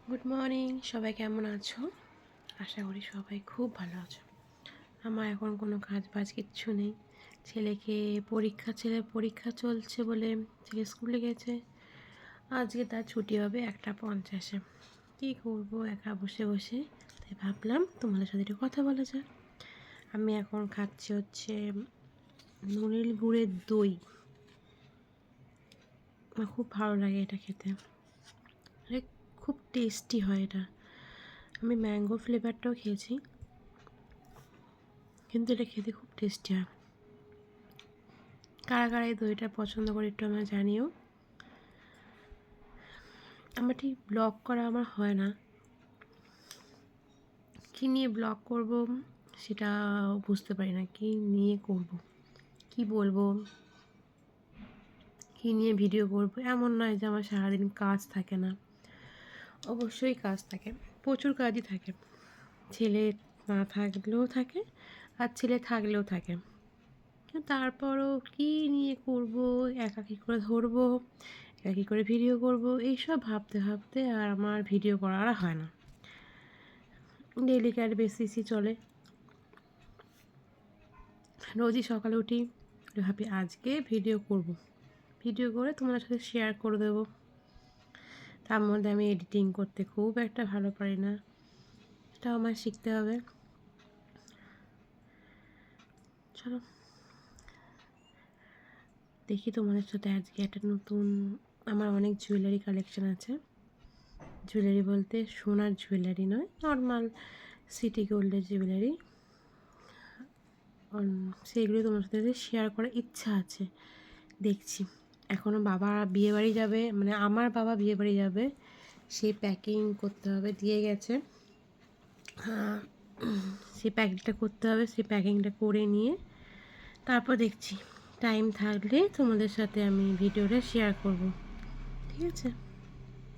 Good morning, সবাই কেমন আছো? আশা করি সবাই খুব ভালো আছো। আমার এখন কোনো কাজ বাজ কিচ্ছু নেই। ছেলের পরীক্ষা চলছে বলে ছেলে স্কুলে গেছে। আজকে তার ছুটি হবে 1:50-এ। কী করবো একা বসে বসে, তাই ভাবলাম তোমাদের সাথে একটু কথা বলা যায়। আমি এখন খাচ্ছি হচ্ছে নুনিল গুড়ের দই। আমার খুব ভালো লাগে এটা খেতে, খুব টেস্টি হয় এটা। আমি ম্যাঙ্গো ফ্লেভারটাও খেয়েছি, কিন্তু এটা খেতে খুব টেস্টি হয়। কারা কারা এই দইটা পছন্দ করে একটু আমরা জানিও। আমার ঠিক ব্লগ করা আমার হয় না, কী নিয়ে ব্লগ করব সেটা বুঝতে পারি না। কী নিয়ে করব, কি বলবো, কী নিয়ে ভিডিও করব। এমন নয় যে আমার সারাদিন কাজ থাকে না, অবশ্যই কাজ থাকে, প্রচুর কাজই থাকে। ছেলে না থাকলেও থাকে, আর ছেলে থাকলেও থাকে। তারপরও কী নিয়ে করব, একা কী করে ধরবো, একা কী করে ভিডিও করব, এইসব ভাবতে ভাবতে আর আমার ভিডিও করা আর হয় না। ডেলিকার বেসিসই চলে। রোজই সকালে উঠি, ভাবি আজকে ভিডিও করব, ভিডিও করে তোমাদের সাথে শেয়ার করে দেবো। তার মধ্যে আমি এডিটিং করতে খুব একটা ভালো পারি না, এটাও আমার শিখতে হবে। চলো দেখি তোমাদের সাথে আজকে একটা নতুন, আমার অনেক জুয়েলারি কালেকশন আছে। জুয়েলারি বলতে সোনার জুয়েলারি নয়, নর্মাল সিটি গোল্ডের জুয়েলারি, সেইগুলো তোমার সাথে শেয়ার করার ইচ্ছা আছে। দেখছি, এখনও বাবা বিয়েবাড়ি যাবে, মানে আমার বাবা বিয়েবাড়ি যাবে, সেই প্যাকিং করতে হবে, দিয়ে গেছে। সেই প্যাকিংটা করতে হবে, সেই প্যাকিংটা করে নিয়ে তারপর দেখছি টাইম থাকলে তোমাদের সাথে আমি ভিডিওটা শেয়ার করব। ঠিক আছে।